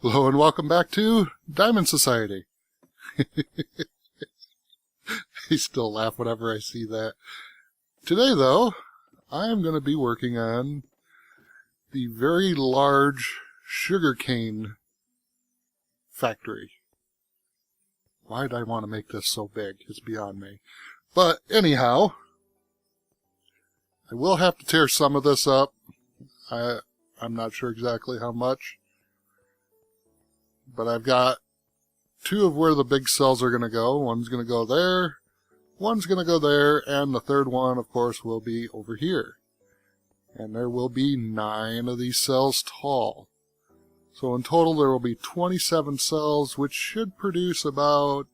Hello and welcome back to Diamond Society. I still laugh whenever I see that. Today, though, I am going to be working on the very large sugarcane factory. Why did I want to make this so big? It's beyond me. But anyhow, I will have to tear some of this up. I'm not sure exactly how much. But I've got two of where the big cells are going to go. One's going to go there, one's going to go there, and the third one, of course, will be over here. And there will be 9 of these cells tall. So in total there will be 27 cells, which should produce about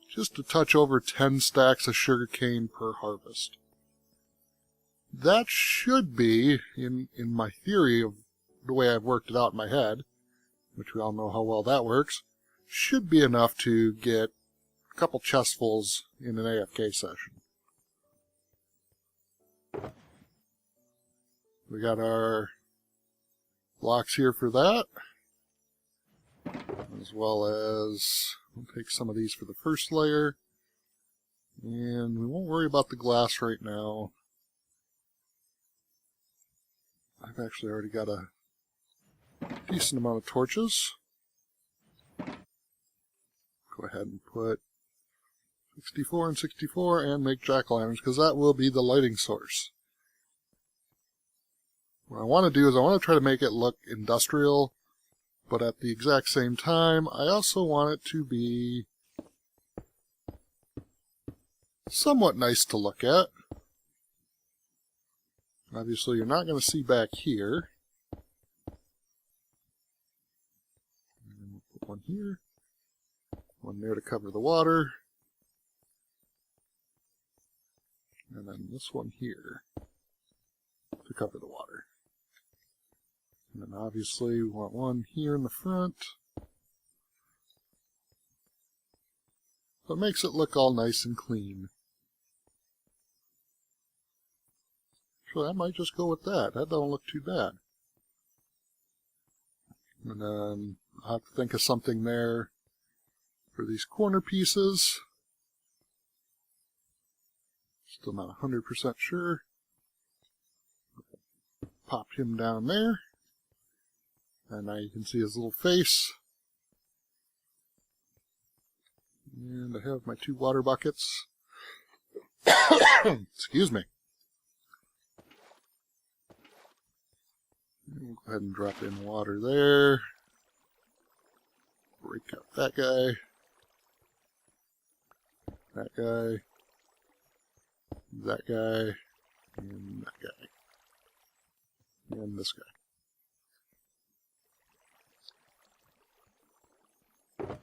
just a touch over 10 stacks of sugarcane per harvest. That should be, in my theory of the way I've worked it out in my head, which we all know how well that works, should be enough to get a couple chestfuls in an AFK session. We got our blocks here for that, as well as we'll take some of these for the first layer, and we won't worry about the glass right now. I've actually already got a decent amount of torches. Go ahead and put 64 and 64 and make jack-o'-lanterns, because that will be the lighting source. What I want to do is I want to try to make it look industrial, but at the exact same time, I also want it to be somewhat nice to look at. Obviously, you're not going to see back here. One here, one there to cover the water, and then this one here to cover the water. And then obviously we want one here in the front. So it makes it look all nice and clean. So I might just go with that. That don't look too bad. And then I'll have to think of something there for these corner pieces. Still not 100% sure. Pop him down there. And now you can see his little face. And I have my 2 water buckets. Excuse me. We'll go ahead and drop in water there. Break out that guy, that guy, that guy, and that guy, and this guy.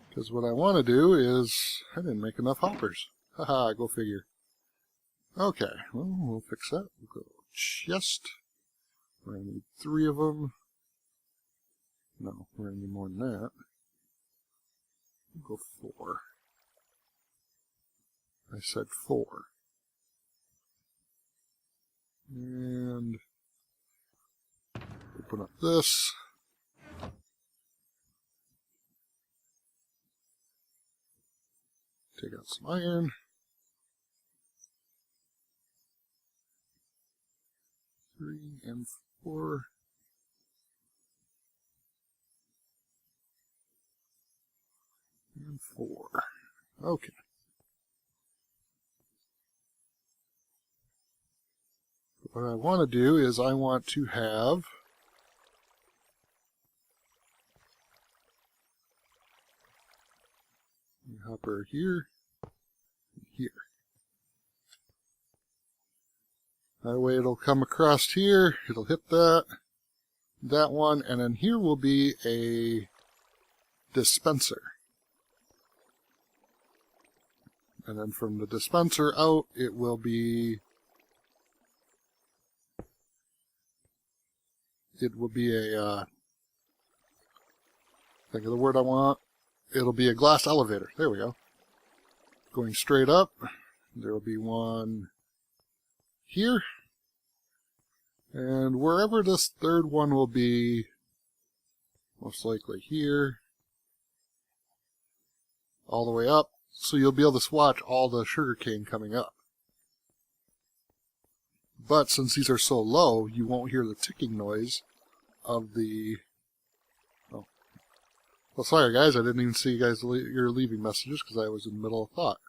Because what I want to do is, I didn't make enough hoppers. Haha, go figure. Okay, well, we'll fix that. We'll go chest. We're going to need 3 of them. No, we're going to need more than that. We'll go 4. I said 4. And open up this. Take out some iron. 3 and 4. And 4. Okay. What I want to do is I want to have a hopper here and here. That way it'll come across here, it'll hit that, that one, and then here will be a dispenser. And then from the dispenser out, it will be a, think of the word I want, it'll be a glass elevator. There we go. Going straight up, there will be one here, and wherever this third one will be, most likely here, all the way up, so you'll be able to watch all the sugarcane coming up. But since these are so low, you won't hear the ticking noise of the... Oh. Well, sorry guys, I didn't even see you guys you're leaving messages because I was in the middle of thought.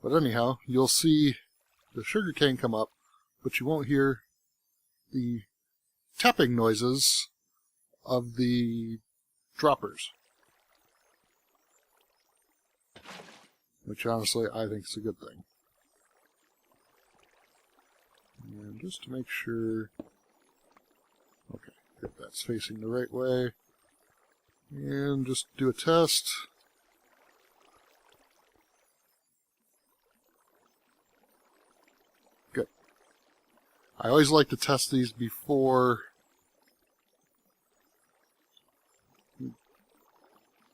But anyhow, you'll see the sugarcane come up, but you won't hear the tapping noises of the droppers. Which honestly I think is a good thing. And just to make sure, okay, if that's facing the right way, and just do a test. Good. I always like to test these before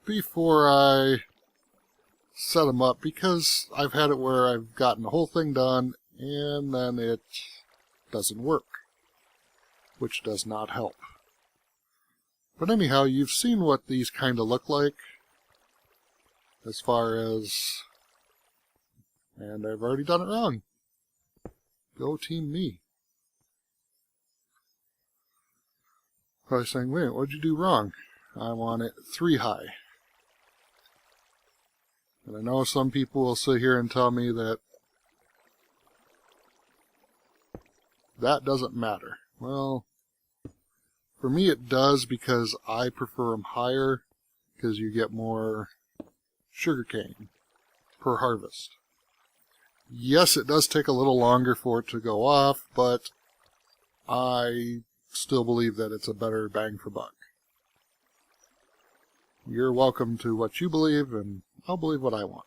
I set them up, because I've had it where I've gotten the whole thing done and then it doesn't work, which does not help. But anyhow, you've seen what these kind of look like as far as, and I've already done it wrong. Go team me. Probably saying, wait, what'd you do wrong? I want it 3 high. And I know some people will sit here and tell me that that doesn't matter. Well, for me it does, because I prefer them higher, because you get more sugarcane per harvest. Yes, it does take a little longer for it to go off, but I still believe that it's a better bang for buck. You're welcome to what you believe, and I'll believe what I want.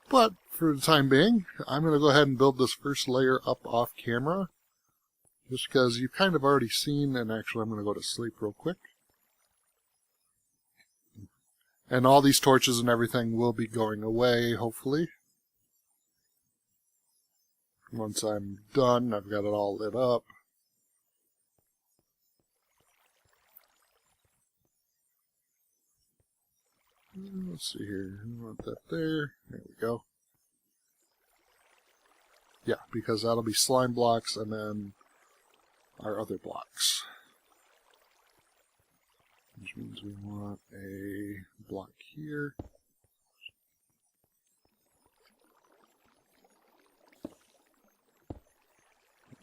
But for the time being, I'm going to go ahead and build this first layer up off camera, just because you've kind of already seen, and actually I'm going to go to sleep real quick. And all these torches and everything will be going away, hopefully. Once I'm done, I've got it all lit up. Let's see here, we want that there. There we go. Yeah, because that'll be slime blocks and then our other blocks. Which means we want a block here.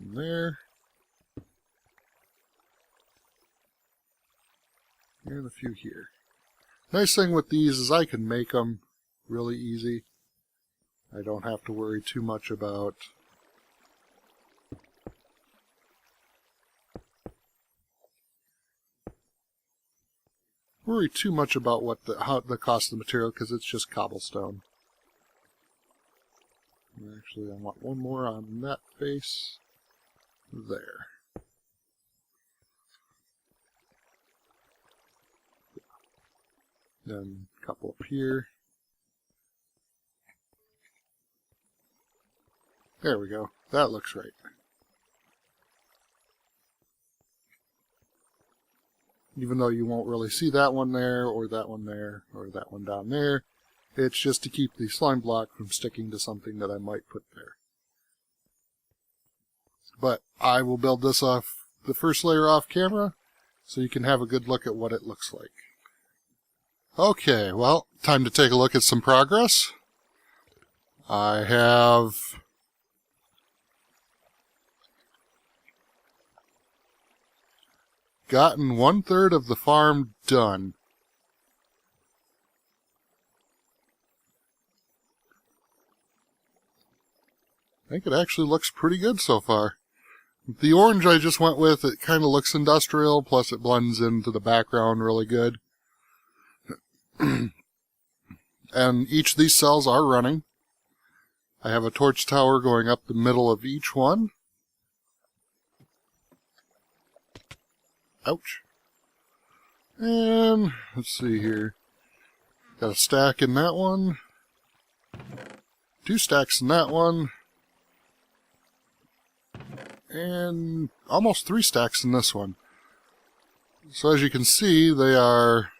And there. And a few here. Nice thing with these is I can make them really easy. I don't have to worry too much about what the cost of the material, because it's just cobblestone. And actually, I want one more on that face there. Then a couple up here. There we go. That looks right. Even though you won't really see that one there, or that one there, or that one down there. It's just to keep the slime block from sticking to something that I might put there. But I will build this off, the first layer off camera, so you can have a good look at what it looks like. Okay, well, time to take a look at some progress. I have gotten 1/3 of the farm done. I think it actually looks pretty good so far. The orange I just went with, it kind of looks industrial, plus it blends into the background really good. And each of these cells are running. I have a torch tower going up the middle of each one. Ouch. And let's see here. Got a stack in that one. 2 stacks in that one. And almost 3 stacks in this one. So as you can see, they are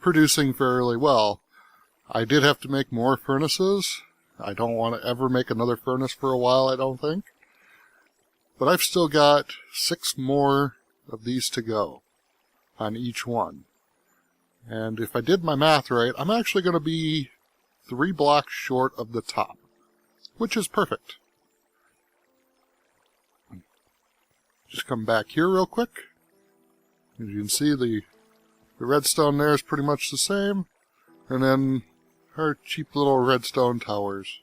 producing fairly well. I did have to make more furnaces. I don't want to ever make another furnace for a while, I don't think. But I've still got 6 more of these to go on each one. And if I did my math right, I'm actually going to be 3 blocks short of the top, which is perfect. Just come back here real quick. As you can see, the redstone there is pretty much the same. And then our cheap little redstone towers.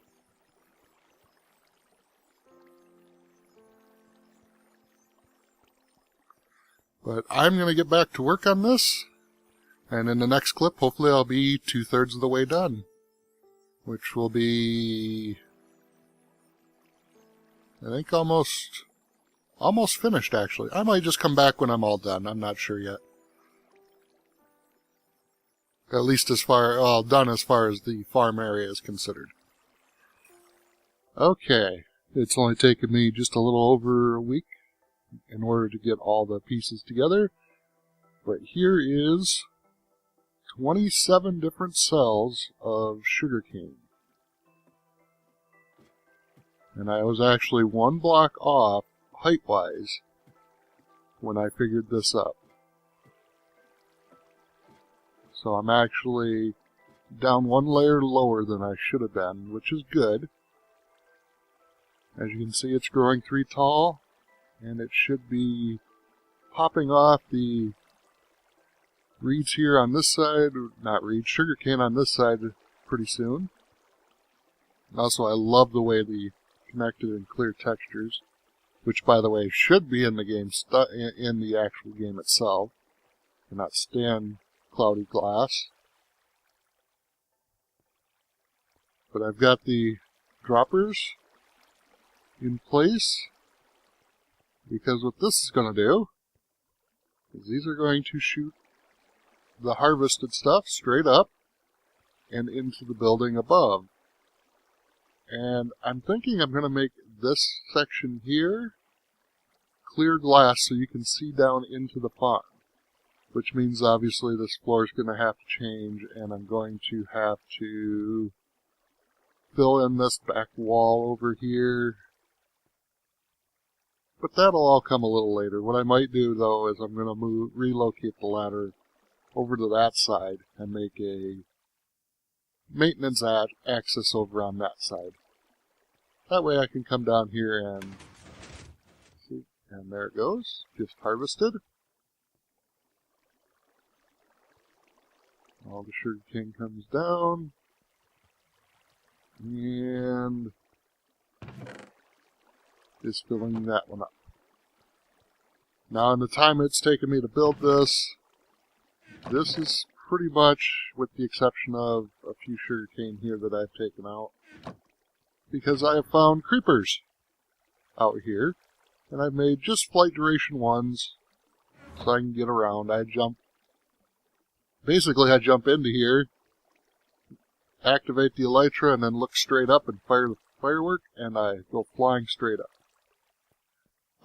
But I'm going to get back to work on this. And in the next clip, hopefully I'll be 2/3 of the way done. Which will be, I think, almost finished, actually. I might just come back when I'm all done. I'm not sure yet. At least done as far as the farm area is considered. Okay. It's only taken me just a little over a week in order to get all the pieces together. But here is 27 different cells of sugarcane. And I was actually 1 block off, height-wise, when I figured this up. So I'm actually down 1 layer lower than I should have been, which is good. As you can see, it's growing 3 tall, and it should be popping off the reeds here on this side, not reeds, sugarcane on this side pretty soon. Also, I love the way the connected and clear textures, which, by the way, should be in the game in the actual game itself, and not stand cloudy glass. But I've got the droppers in place, because what this is going to do is these are going to shoot the harvested stuff straight up and into the building above. And I'm thinking I'm going to make this section here clear glass so you can see down into the farm. Which means obviously this floor is going to have to change, and I'm going to have to fill in this back wall over here. But that'll all come a little later. What I might do, though, is I'm going to relocate the ladder over to that side and make a maintenance access over on that side. That way I can come down here and see, and there it goes, just harvested. All the sugarcane comes down, and is filling that one up. Now, in the time it's taken me to build this, this is pretty much, with the exception of a few sugarcane here that I've taken out, because I have found creepers out here, and I've made just flight duration ones so I can get around. I jump into here, activate the elytra, and then look straight up and fire the firework, and I go flying straight up.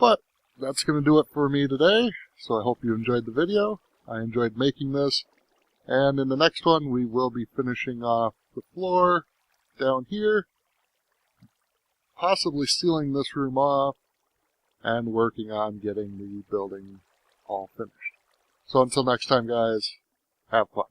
But that's going to do it for me today, so I hope you enjoyed the video. I enjoyed making this, and in the next one we will be finishing off the floor down here, possibly sealing this room off, and working on getting the building all finished. So until next time, guys, have fun.